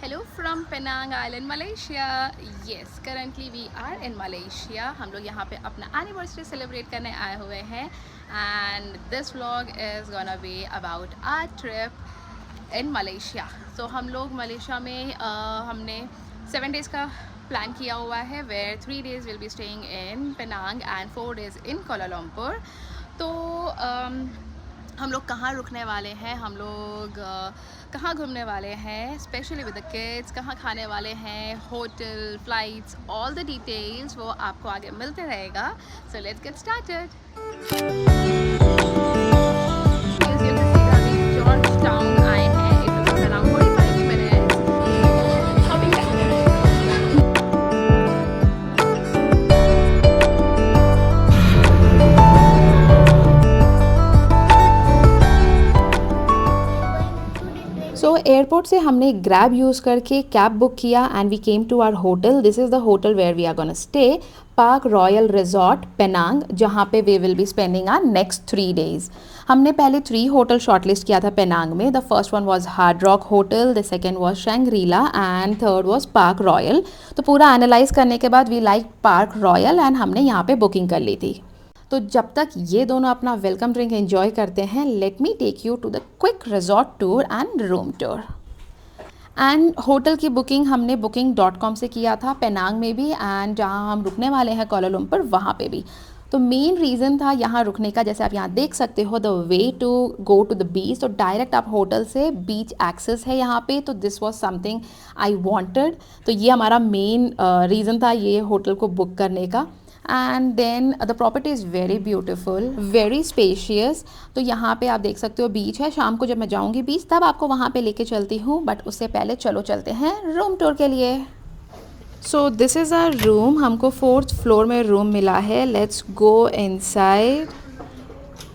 Hello from Penang Island, Malaysia. Yes, currently we are in Malaysia. हम लोग यहाँ पे अपना एनिवर्सरी सेलिब्रेट करने आए हुए हैं and this vlog is gonna be about our trip in Malaysia. So हम लोग मलेशिया में हमने 7 days का प्लान किया हुआ है where 3 days will be staying in Penang and 4 days in Kuala Lumpur. तो हम लोग कहाँ रुकने वाले हैं, हम लोग कहाँ घूमने वाले हैं, स्पेशली विद द किड्स, कहाँ खाने वाले हैं, hotel, flights, all the details वो आपको आगे मिलते रहेगा. So let's get started. Museum से सीधा अभी जॉर्ज टाउन आए हैं. It will take around 45 minutes. Shopping करते हैं. सो एयरपोर्ट से हमने ग्रैब यूज़ करके कैब बुक किया and we came to our hotel. This is the hotel where we are gonna stay, Park Royal Resort Penang, जहाँ पे we will be spending are next 3 days. हमने पहले 3 hotel shortlist किया था Penang में. The first one was Hard Rock Hotel, the second was Shangri-La and third was Park Royal. तो पूरा analyse करने के बाद we like Park Royal and हमने यहाँ पे बुकिंग कर ली थी. तो जब तक ये दोनों अपना वेलकम ड्रिंक एंजॉय करते हैं, let me take you to the quick resort tour and room tour. And hotel की बुकिंग हमने booking.com से किया था पेनांग में भी एंड जहाँ हम रुकने वाले हैं कोलालमपुर वहाँ पे भी. तो मेन रीज़न था यहाँ रुकने का, जैसे आप यहाँ देख सकते हो the way to go to the beach. तो डायरेक्ट आप होटल से बीच एक्सेस है यहाँ पे. तो this was something I wanted. तो ये हमारा मेन रीज़न था ये होटल को बुक करने का. And then the property is very beautiful, very spacious. तो यहाँ पे आप देख सकते हो बीच है. शाम को जब मैं जाऊँगी बीच तब आपको वहाँ पे लेके चलती हूँ, बट उससे पहले चलो चलते हैं रूम टूर के लिए. So this is our room. हमको 4th फ्लोर में रूम मिला है. Let's go inside.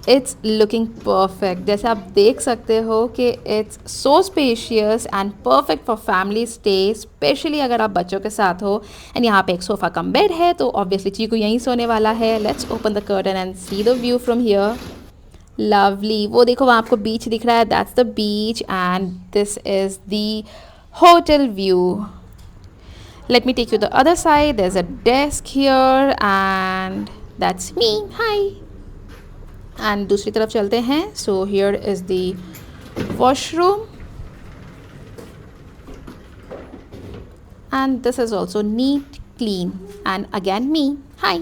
It's looking perfect. जैसे आप देख सकते हो कि it's so spacious and perfect for family stay, specially अगर आप बच्चों के साथ हो. एंड यहाँ पे एक सोफ़ा कम बेड है, तो ऑब्वियसली चीकू यहीं सोने वाला है. Let's open the curtain and see the view from here. Lovely. वो देखो वहाँ आपको बीच दिख रहा है, that's the beach and this is the hotel view. Let me take you to the other side. There's a desk here and that's me. Hi. And दूसरी तरफ चलते हैं. So here is the washroom. And this is also neat, clean. And again me. Hi.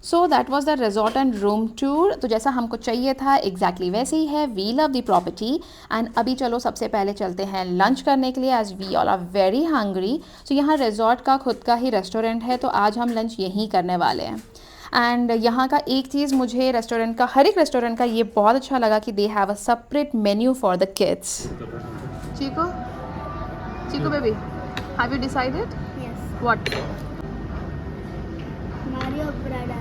So that was the resort and room tour. तो जैसा हमको चाहिए था exactly वैसे ही है. We love the property. And अभी चलो सबसे पहले चलते हैं लंच करने के लिए as we all are very hungry. So यहाँ रिजॉर्ट का खुद का ही रेस्टोरेंट है, तो आज हम लंच यहीं करने वाले हैं. एंड यहाँ का एक चीज़ मुझे रेस्टोरेंट का, हर एक रेस्टोरेंट का ये बहुत अच्छा लगा कि they have a separate menu for the kids. Cheeku, Cheeku baby, have you decided Yes. What? Mario Prada.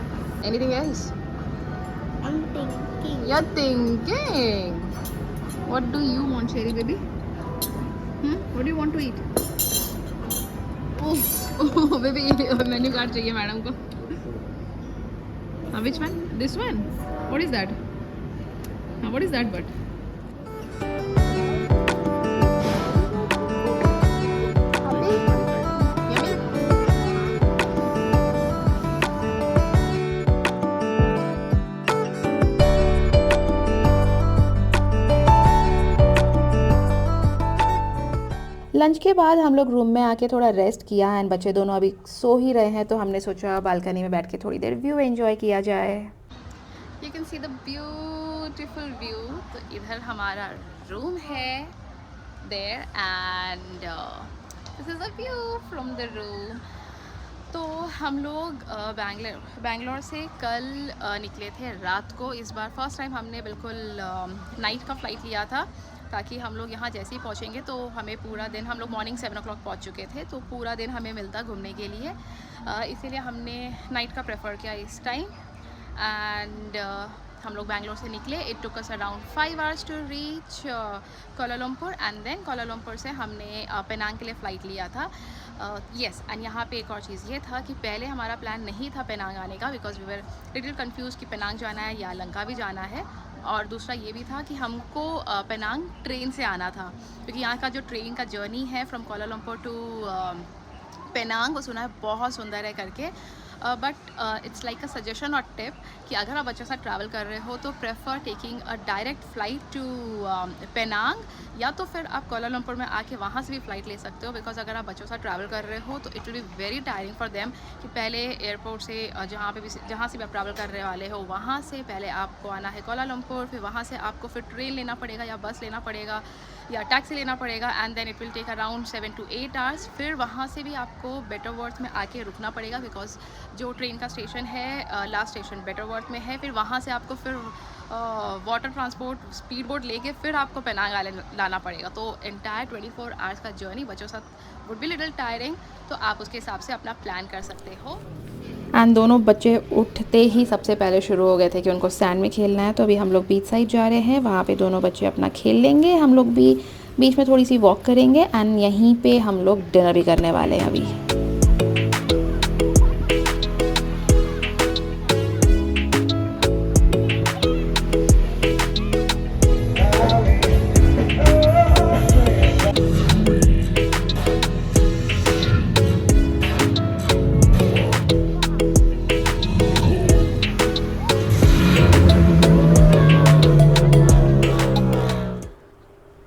Anything else? I'm thinking. You're thinking. What do you want, Sherry baby? What do you want to eat? Oh baby, menu card चाहिए madam को. Which one? This one? What is that? What is that but? Yummy? Lunch के बाद हम लोग room में आके थोड़ा rest किया एंड बच्चे दोनों अभी सो ही रहे हैं, तो हमने सोचा बालकनी में बैठ के थोड़ी देर व्यू एंजॉय किया जाए. You can see the beautiful view. तो इधर हमारा रूम है there and this is a view from the room. तो हम लोग बैंगलोर से कल निकले थे रात को. इस बार फर्स्ट टाइम हमने बिल्कुल नाइट का फ़्लाइट लिया था, ताकि हम लोग यहाँ जैसे ही पहुँचेंगे तो हमें पूरा दिन, हम लोग मॉर्निंग 7 o'clock पहुँच चुके थे, तो पूरा दिन हमें मिलता घूमने के लिए. इसीलिए हमने नाइट का प्रेफर किया इस टाइम. एंड हम लोग बैंगलोर से निकले. It took us around 5 hours to reach Kuala Lumpur and then Kuala Lumpur से हमने पेनांग के लिए फ़्लाइट लिया था. येस. एंड यहाँ पे एक और चीज़ ये था कि पहले हमारा प्लान नहीं था पेनांग आने का, because we were little confuse कि पेनांग जाना है या लंका भी जाना है. और दूसरा ये भी था कि हमको पेनांग ट्रेन से आना था, क्योंकि यहाँ का जो ट्रेन का जर्नी है फ्रॉम कोलालमपुर टू पेनांग, वो सुना है बहुत सुंदर है करके। But it's like a suggestion और टिप कि अगर आप बच्चों के साथ ट्रैवल कर रहे हो तो prefer taking a direct flight to Penang, या तो फिर आप कोलालमपुर में आके वहाँ से भी फ़्लाइट ले सकते हो। बिकॉज अगर आप बच्चों के साथ ट्रैवल कर रहे हो तो it will be very tiring for them कि पहले एयरपोर्ट से जहाँ से भी आप ट्रैवल करने वाले हो वहाँ से पहले आपको आना है कोलालमपुर, फिर वहाँ से आपको फिर ट्रेन लेना पड़ेगा या बस लेना पड़ेगा या टैक्सी लेना पड़ेगा, and then it will take around 7 to 8 hours. फिर वहाँ से भी आपको बेटरवर्थ में आके रुकना पड़ेगा, बिकॉज जो ट्रेन का स्टेशन है लास्ट स्टेशन बेटरवर्थ में है। फिर वहाँ से आपको फिर वाटर ट्रांसपोर्ट स्पीड बोट लेके फिर आपको पेनांग आइलैंड लाना पड़ेगा। तो एंटायर 24 आवर्स का जर्नी बच्चों के साथ वुड बी लिटिल टायरिंग, तो आप उसके हिसाब से अपना प्लान कर सकते हो। एंड दोनों बच्चे उठते ही सबसे पहले शुरू हो गए थे कि उनको सैंड में खेलना है, तो अभी हम लोग बीच साइड जा रहे हैं, वहाँ पे दोनों बच्चे अपना खेल लेंगे, हम लोग भी बीच में थोड़ी सी वॉक करेंगे, एंड यहीं पे हम लोग डिनर भी करने वाले हैं अभी।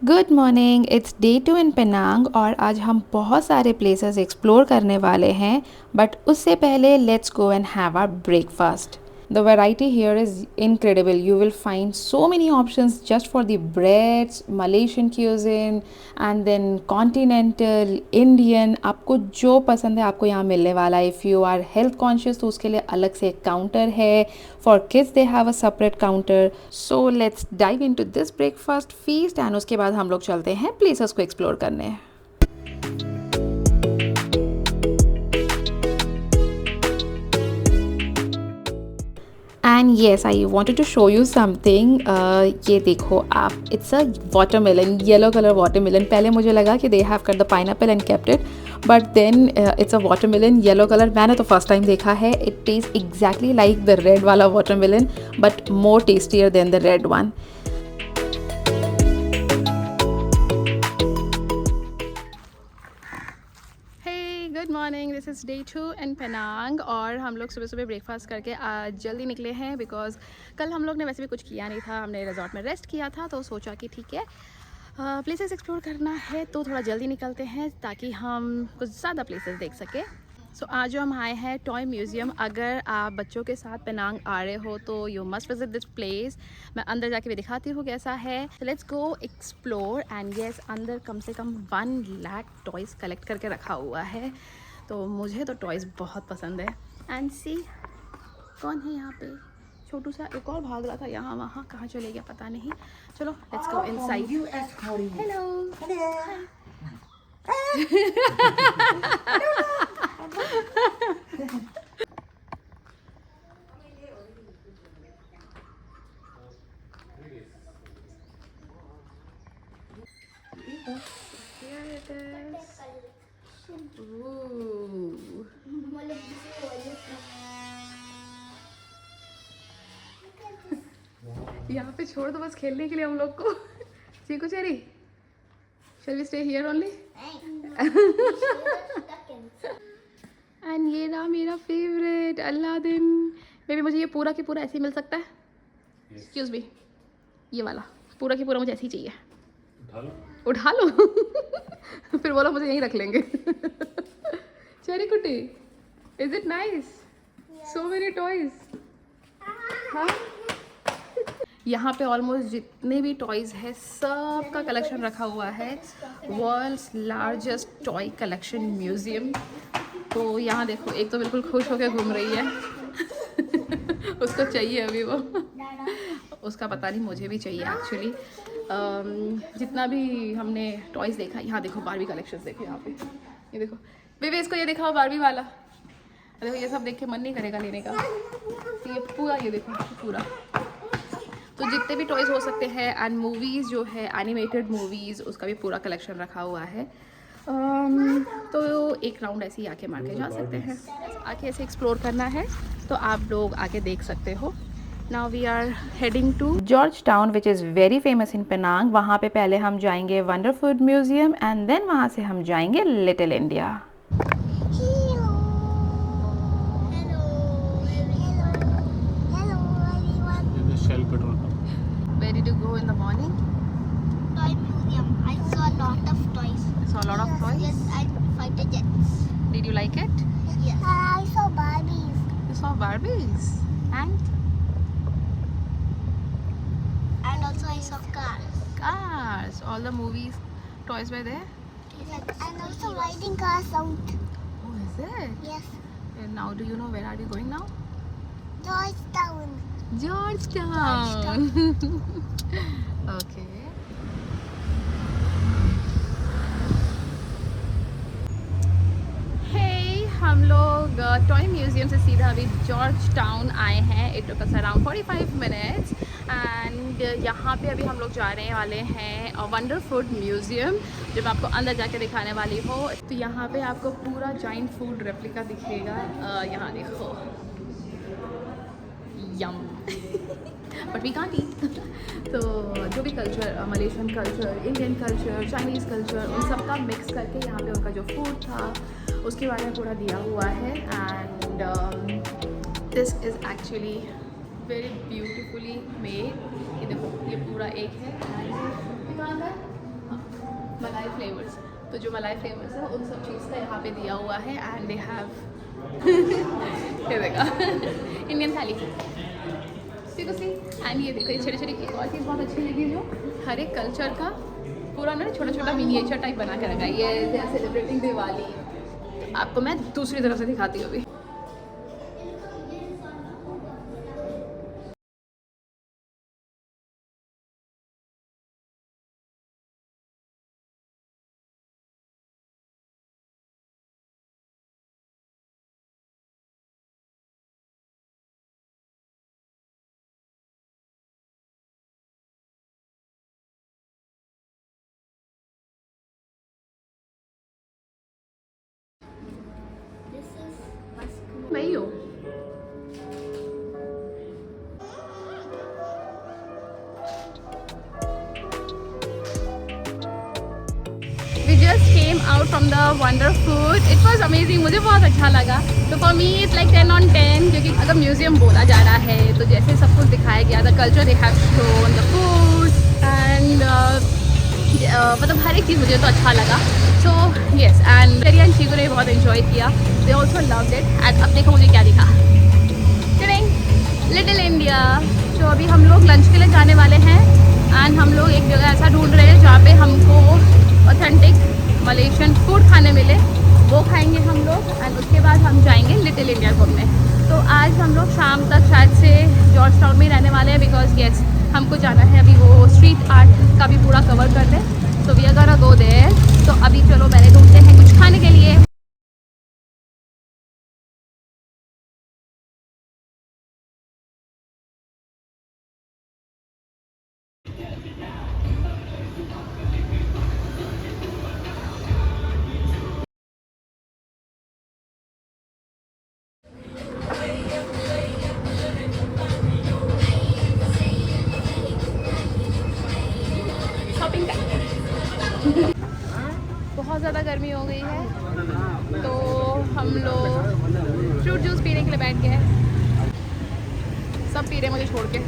Good morning, it's day 2 in Penang और आज हम बहुत सारे प्लेसेस एक्सप्लोर करने वाले हैं, बट उससे पहले let's go and have our breakfast. The variety here is incredible. You will find so many options just for the breads, Malaysian cuisine and then continental, Indian. आपको जो पसंद है आपको यहाँ मिलने वाला है। If you are health conscious तो उसके लिए अलग से एक काउंटर है। For kids they have a separate counter. So let's dive into this breakfast feast and उसके बाद हम लोग चलते हैं places को explore करने। And yes, I wanted to show you something. ये देखो आप, it's a watermelon, yellow colour watermelon. पहले मुझे लगा कि they have cut the pineapple and kept it, but then it's a watermelon yellow colour. मैंने तो फर्स्ट टाइम देखा है। It taste exactly like the red वाला watermelon but more tastier than the red one. Good morning, this is day 2 in Penang और हम लोग सुबह सुबह ब्रेकफास्ट करके आज जल्दी निकले हैं, बिकॉज़ कल हम लोग ने वैसे भी कुछ किया नहीं था, हमने रिजॉर्ट में रेस्ट किया था, तो सोचा कि ठीक है प्लेसेस एक्सप्लोर करना है तो थोड़ा जल्दी निकलते हैं ताकि हम कुछ ज़्यादा प्लेसेस देख सकें। सो आज जो हम आए हैं टॉय म्यूज़ियम। अगर आप बच्चों के साथ पेनांग आ रहे हो तो you must visit this place. मैं अंदर जाके भी दिखाती हूँ कैसा है। Let's go explore. And yes, अंदर कम से कम 1 लाख टॉयज़ कलेक्ट करके रखा हुआ है, तो मुझे तो टॉयज़ बहुत पसंद है। एंड सी कौन है यहाँ पे, छोटू सा एक और भाग रहा था यहाँ वहाँ, कहाँ चले गया पता नहीं। चलो let's go inside. Hello, here it is. Ooh. यहाँ पे छोड़ दो बस खेलने के लिए हम लोग को। Chiku cherry, shall we stay here only? And ये रहा मेरा फेवरेट अलादीन। बेबी मुझे ये पूरा की पूरा ऐसे ही मिल सकता है? एक्सक्यूज मी, ये वाला पूरा की पूरा मुझे ऐसे ही चाहिए। उठा लो फिर बोलो मुझे यहीं रख लेंगे। चेरी कुटी, is it nice? So many toys. हाँ, यहाँ पे ऑलमोस्ट जितने भी टॉयज़ है सब का कलेक्शन रखा हुआ है। World's largest toy collection museum. तो यहाँ देखो, एक तो बिल्कुल खुश होकर घूम रही है उसको चाहिए अभी वो, उसका पता नहीं, मुझे भी चाहिए एक्चुअली। जितना भी हमने टॉयज़ देखा, यहाँ देखो बारबी कलेक्शंस देखो यहाँ पे, ये देखो बेबी, इसको ये दिखाओ बारबी वाला। देखो ये सब देख के मन नहीं करेगा लेने का। ये पूरा, ये देखो पूरा, तो जितने भी टॉयज़ हो सकते हैं। एंड मूवीज़ जो है, एनिमेटेड मूवीज़, उसका भी पूरा कलेक्शन रखा हुआ है। तो एक राउंड ऐसे ही आके मार के जा सकते हैं। आके ऐसे एक्सप्लोर करना है तो आप लोग आके देख सकते हो। Now we are heading to George Town which is very famous in Penang. वहाँ पे पहले हम जाएंगे Wonder Food Museum and then वहाँ से हम जाएंगे Little India. Hello. Hello. Hello. Hello everyone. This is Shell petrol pump. Where did you go in the morning? Toy museum. I saw a lot of toys. Saw a lot of toys. Yes, and fighter jets. Did you like it? Yes. I saw Barbies. You saw Barbies and Also I saw cars. cars. All the movies toys were there. Yes. And also riding cars out. Oh, is it? Yes. And now do you know where are you going now? Georgetown. Georgetown. Okay. Hey, हम लोग toy museum से सीधा अभी George Town आए हैं। It took us around 45 minutes and यहाँ पे अभी हम लोग जा रहे वाले हैं वंडर फूड म्यूजियम, जब मैं आपको अंदर जाके दिखाने वाली हो। तो यहाँ पे आपको पूरा जाइंट फूड रेप्लिका दिखेगा। यहाँ देखो, यम बट वी कांट ईट। तो जो भी culture, Malaysian culture, Indian culture, Chinese culture, उन सब का मिक्स करके यहाँ पे उनका जो फूड था उसके बारे में पूरा दिया हुआ है। And this is actually very beautifully made. ये देखो, ये पूरा एक है मलाई फ्लेवर्स। तो जो मलाई फ्लेवर्स है उन सब चीज़ का यहाँ पे दिया हुआ है। एंड दे हैव ये देखा इंडियन थाली सी। एंड ये देखो, ये छोटी छोटी एक और चीज़ बहुत अच्छी लगी, जो हर एक कल्चर का पूरा ना छोटा छोटा मिनिएचर टाइप बना के रखा है। ये दे आर सेलिब्रेटिंग दिवाली। आपको मैं दूसरी तरफ से दिखाती हूँ अभी। This is Moscow. वही हो। We just came out from the wonder food. It was amazing. मुझे बहुत अच्छा लगा। तो for me it's like 10 on 10, क्योंकि अगर म्यूजियम बोला जा रहा है तो जैसे सब कुछ दिखाया गया, the culture they have shown, the food and मतलब हर एक चीज़ मुझे तो अच्छा लगा। सो येस, एंड तेरी एंड शीकू ने बहुत इन्जॉय किया। They also loved it. And अब देखो मुझे क्या दिखा, लिटिल इंडिया। तो अभी हम लोग लंच के लिए जाने वाले हैं एंड हम लोग एक जगह ऐसा ढूंढ रहे हैं जहाँ पे हमको ऑथेंटिक मलेशियन फूड खाने मिले, वो खाएंगे हम लोग। एंड उसके बाद हम जाएंगे लिटिल इंडिया घूमने। तो आज हम लोग शाम तक शायद से जॉर्ज टाउन में रहने वाले हैं, बिकॉज येस हमको जाना है अभी वो स्ट्रीट आर्ट का भी पूरा कवर करने। So we are gonna go there. तो अभी चलो पहले ढूंढते हैं कुछ खाने के लिए। शॉपिंग बहुत ज़्यादा गर्मी हो गई है, तो हम लोग फ्रूट जूस पीने के लिए बैठ गए। सब पी रहे मुझे छोड़ के।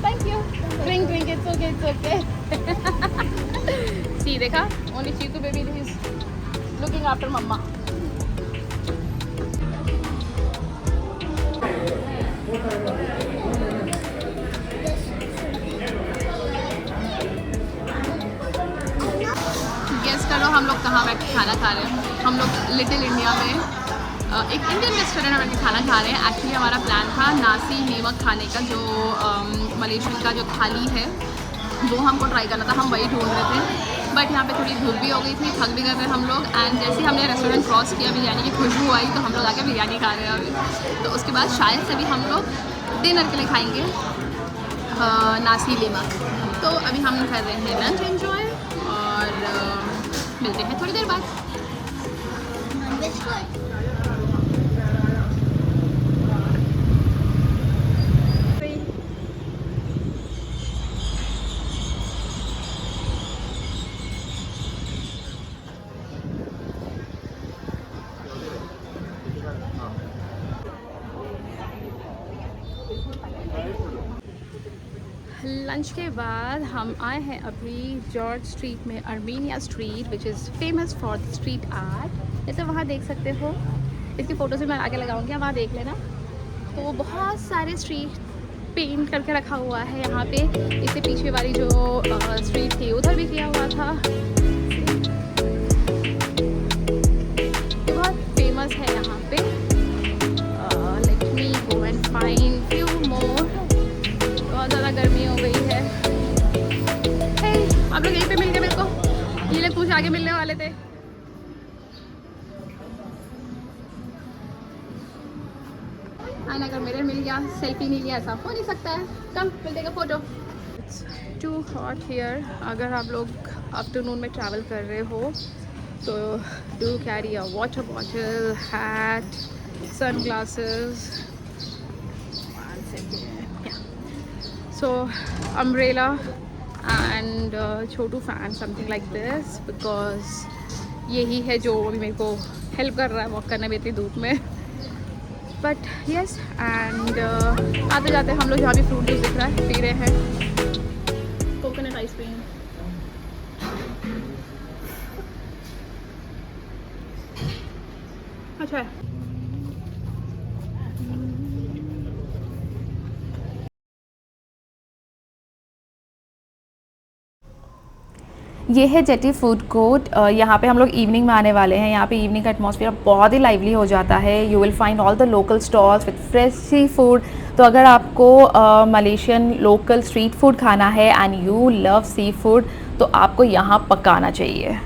Thank you. Drink drink, it's okay it's okay. See देखा, only Chiku baby is looking after mamma. Guess करो हम लोग कहाँ बैठ के खाना खा रहे हैं। हम लोग लिटिल इंडिया में एक इंडियन रेस्टोरेंट में बैठ के खाना खा रहे हैं। एक्चुअली हमारा प्लान था नासी लीमक खाने का, जो मलेशियन का जो थाली है वो हमको ट्राई करना था। हम वही ढूंढ रहे थे, बट यहाँ पे थोड़ी धूप भी हो गई थी, थक भी गए थे हम लोग। एंड जैसे ही हमने रेस्टोरेंट क्रॉस किया, बिरयानी की खुशबू आई, तो हम लोग आके बिरयानी खा रहे हैं अभी। तो उसके बाद शायद से भी हम लोग डिनर के लिए खाएंगे नासी लीमक। तो अभी हम कर रहे हैं लंच एंजॉय और मिलते हैं थोड़ी देर बाद। लंच के बाद हम आए हैं अभी जॉर्ज स्ट्रीट में, Armenia street which is famous for street art. जैसे वहाँ देख सकते हो, इसकी फ़ोटोज़ भी मैं आगे लगाऊंगी, वहाँ देख लेना। तो बहुत सारे स्ट्रीट पेंट करके रखा हुआ है यहाँ पे। इससे पीछे वाली जो स्ट्रीट थी उधर भी किया हुआ था। बहुत फेमस है यहाँ पे। Let me go and find few more. बहुत ज़्यादा गर्मी हो गई है। hey, आप लोग यहीं पे मिल गए मेरे को, ये लोग कुछ आगे मिलने वाले थे। एंड अगर मेरे मिल गया, सेल्फी मिल गया, ऐसा हो नहीं सकता है। Come will take a photo. It's too hot here. अगर आप लोग आफ्टरनून में ट्रैवल कर रहे हो तो do carry a water bottle, hat, sunglasses, so umbrella and छोटू fan, something like this, because यही है जो अभी मेरे को हेल्प कर रहा है वॉक करने में इतनी धूप में। बट यस, एंड आते जाते हम लोग जहाँ भी फ्रूट जूस दिख रहा है पी रहे हैं। कोकोनट आइसक्रीम, अच्छा है। ये है जेटी फूड कोर्ट। यहाँ पे हम लोग इवनिंग में आने वाले हैं। यहाँ पे इवनिंग का एटमॉस्फेयर बहुत ही लाइवली हो जाता है। You will find all the local stalls with fresh seafood. तो अगर आपको मलेशियन लोकल स्ट्रीट फूड खाना है and you love seafood, तो आपको यहाँ पकाना चाहिए।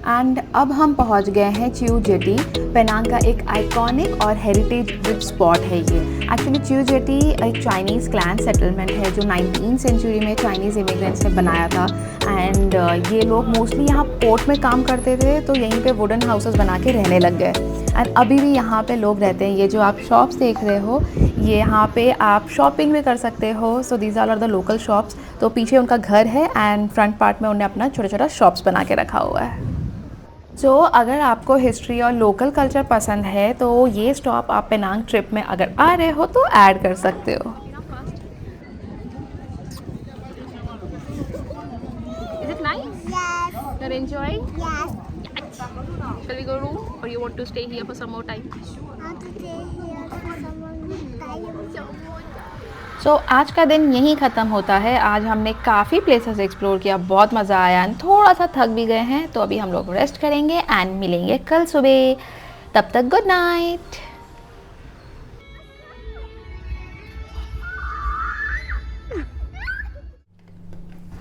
एंड अब हम पहुंच गए हैं चियू जेटी। पेनांग का एक आइकॉनिक और हेरिटेज रिच स्पॉट है ये। एक्चुअली चियू जेटी एक चाइनीज़ क्लैन सेटलमेंट है जो 19th सेंचुरी में चाइनीज़ इमिग्रेंट्स ने बनाया था। एंड ये लोग मोस्टली यहाँ पोर्ट में काम करते थे, तो यहीं पे वुडन हाउसेस बना के रहने लग गए। एंड अभी भी यहाँ पे लोग रहते हैं। ये जो आप शॉप्स देख रहे हो, ये यहाँ पे आप शॉपिंग भी कर सकते हो। So these are the local shops. तो पीछे उनका घर है एंड फ्रंट पार्ट में उन्हें अपना छोटा छोटा शॉप्स बना के रखा हुआ है। तो अगर आपको हिस्ट्री और लोकल कल्चर पसंद है तो ये स्टॉप आप पेनांग ट्रिप में अगर आ रहे हो तो ऐड कर सकते हो। Is it nice? Yes. You're enjoying? Yes. Shall we go room or you want to stay here for some more time? I want to stay here for some more time. सो आज का दिन यहीं ख़त्म होता है। आज हमने काफ़ी प्लेसेस एक्सप्लोर किया, बहुत मज़ा आया एंड थोड़ा सा थक भी गए हैं। तो अभी हम लोग रेस्ट करेंगे एंड मिलेंगे कल सुबह। तब तक good night.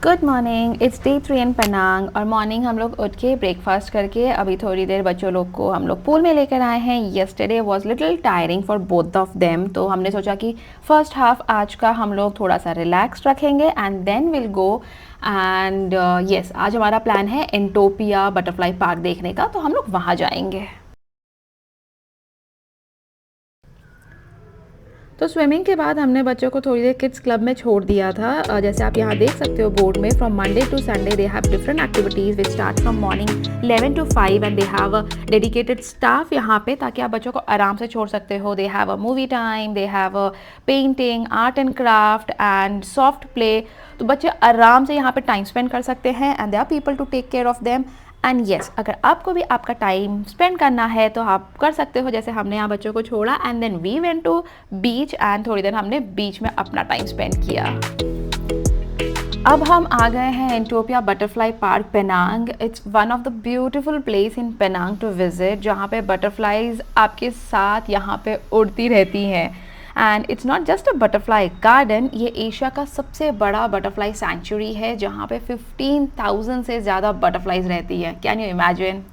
Good morning, it's day 3 in Penang. और मॉर्निंग हम लोग उठ के ब्रेकफास्ट करके अभी थोड़ी देर बच्चों लोग को हम लोग पूल में लेकर आए हैं। Yesterday was little tiring for both of them, तो हमने सोचा कि फर्स्ट हाफ आज का हम लोग थोड़ा सा रिलैक्स रखेंगे and then will go. And yes, आज हमारा प्लान है एंटोपिया बटरफ्लाई पार्क देखने का, तो हम लोग वहाँ जाएंगे। तो स्विमिंग के बाद हमने बच्चों को थोड़ी देर किड्स क्लब में छोड़ दिया था। जैसे आप यहाँ देख सकते हो बोर्ड में, from Monday to Sunday they have different activities which start from morning 11 to 5 and they have a dedicated staff यहाँ पे, ताकि आप बच्चों को आराम से छोड़ सकते हो। दे have a movie time, they have a painting, art and craft and soft play. तो बच्चे आराम से यहाँ पे टाइम स्पेंड कर सकते हैं and they are people to take care of them. And yes, अगर आपको भी आपका टाइम स्पेंड करना है तो आप कर सकते हो, जैसे हमने यहाँ बच्चों को छोड़ा and then we went to beach and थोड़ी देर हमने बीच में अपना टाइम स्पेंड किया। अब हम आ गए हैं Entopia butterfly park Penang. It's one of the beautiful place in Penang to visit, जहाँ पे बटरफ्लाइज आपके साथ यहाँ पे उड़ती रहती हैं। And it's not just a butterfly garden, ये एशिया का सबसे बड़ा बटरफ्लाई सेंचुरी है, जहाँ पे 15,000 से ज़्यादा बटरफ्लाइज रहती है। Can you imagine?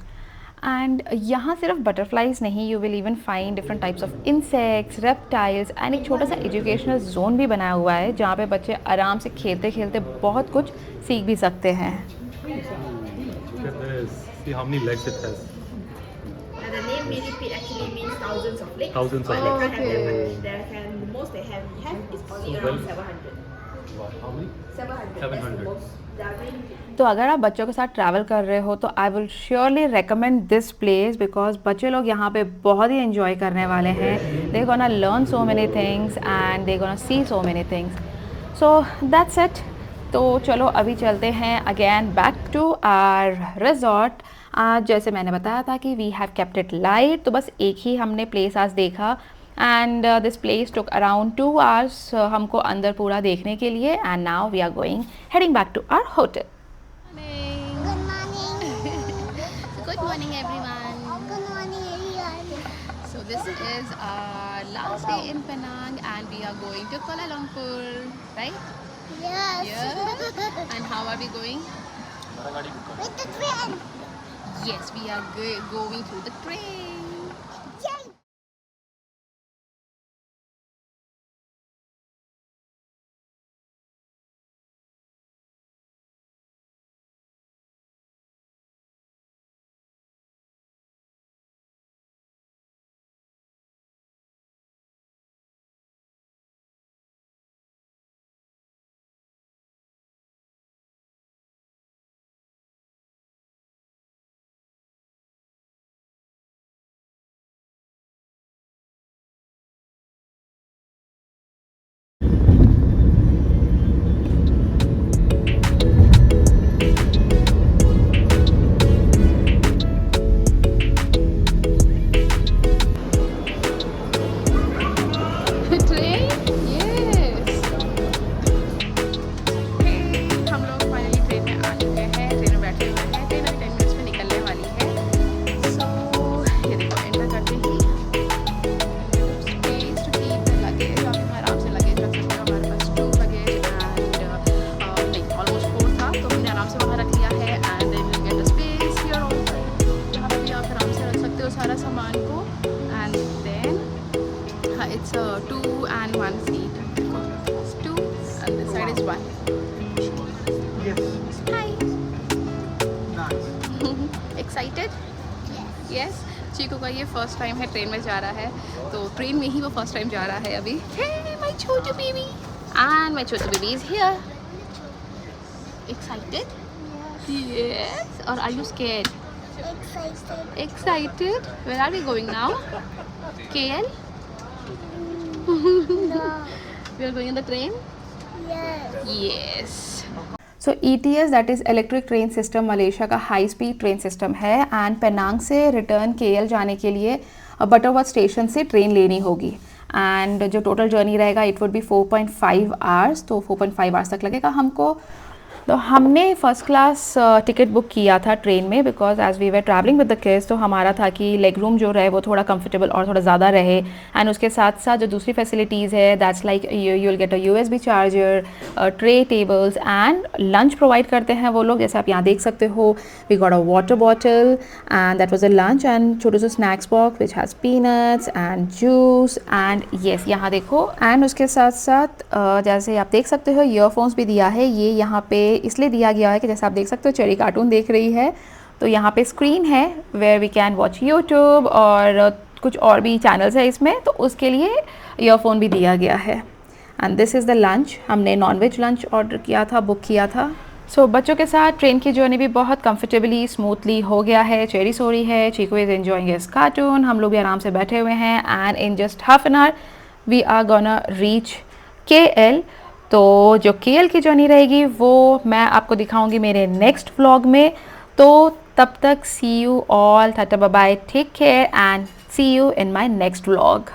एंड यहाँ सिर्फ बटरफ्लाइज नहीं, you will even find different types of insects, reptiles and एक छोटा सा एजुकेशनल जोन भी बनाया हुआ है, जहाँ पे बच्चे आराम से खेलते खेलते बहुत कुछ सीख भी सकते हैं। See how many legs it has. And the name millipede actually means thousands of legs. Thousands of But legs. they can't have that much. They can, the most they have is only So around well- 700. Wow, how many? 700. That's 700. the most. They are really तो अगर आप बच्चों के साथ travel कर रहे हो तो I will surely recommend this place, because बच्चे लोग यहाँ पे बहुत ही एंजॉय करने वाले हैं। They gonna learn so many things and they gonna see so many things. So that's it. तो चलो अभी चलते हैं again back to our resort. आज जैसे मैंने बताया था कि we have kept it light, तो बस एक ही हमने प्लेस आज देखा and this place took around 2 hours हमको अंदर पूरा देखने के लिए। And now we are going heading back to are hotel. Good morning. Good morning everyone. Good morning, everyone. So this is our last day in Penang and we are going to Kuala Lumpur, right? Yes. Yeah. And how are we going? With the train. Yes, we are going through the train. Yay. Train? Yes. हम लोग finally train में आ चुके हैं, train में बैठे हुए हैं। Train अभी 10 मिनट्स में निकलने वाली है। सो ये देखो एंटर करते ही space to keep the luggage. आप यहाँ आराम से लगेज रख सकते हो। हमारे पास 2 लगेज एंड नहीं ऑलमोस्ट 4 था, तो हमने आराम से वहाँ रख लिया है। And then you get a space here also, जहाँ पे भी आप आराम से रख सकते हो सारा सामान को। And then it's a 2 and 1 seat. It's 2 and this side is 1. Hi. Excited? Yes. चीकू का ये फर्स्ट टाइम है ट्रेन में जा रहा है, तो ट्रेन में ही वो फर्स्ट टाइम जा रहा है अभी। Hey, my Chhotu baby. And my Chhotu baby is here. Excited? Yes. Or are you scared? Excited. Excited. Where are we going now? KL? No. We are going on the train? Yes. Yes. So ETS that is electric train system Malaysia का high speed train system है and Penang से return KL जाने के लिए Butterworth station से train लेनी होगी। And जो टोटल जर्नी रहेगा इट वुड बी 4.5 hours, तो 4.5 hours तक लगेगा हमको। तो हमने फ़र्स्ट क्लास टिकट बुक किया था ट्रेन में because as we were travelling with the kids, तो हमारा था कि लेग रूम जो रहे वो थोड़ा कंफर्टेबल और थोड़ा ज़्यादा रहे। एंड उसके साथ साथ जो दूसरी फैसिलिटीज़ है that's like you will get a USB charger, tray tables and lunch provide करते हैं वो लोग, जैसे आप यहाँ देख सकते हो। We got a water bottle and that was a lunch and छोटे से snacks box which has peanuts and juice and yes यहाँ देखो। एंड उसके साथ साथ जैसे आप देख सकते हो ईयरफोन्स भी दिया है। ये यहाँ पे इसलिए दिया गया है कि जैसे आप देख सकते हो चेरी कार्टून देख रही है, तो यहाँ पे स्क्रीन है where we can watch YouTube और कुछ और भी चैनल्स है इसमें, तो उसके लिए ईयरफोन भी दिया गया है। And this is the lunch. हमने नॉनवेज लंच ऑर्डर किया था, बुक किया था। सो बच्चों के साथ ट्रेन की जर्नी भी बहुत कंफर्टेबली स्मूथली हो गया है। चेरी सो रही है, Cheeku is enjoying his cartoon, हम लोग भी आराम से बैठे हुए हैं। And in just half an hour we are gonna reach KL। तो जो KL की जर्नी रहेगी वो मैं आपको दिखाऊंगी मेरे नेक्स्ट व्लॉग में। तो तब तक see you all, tata bye bye, take care and see you in my next vlog.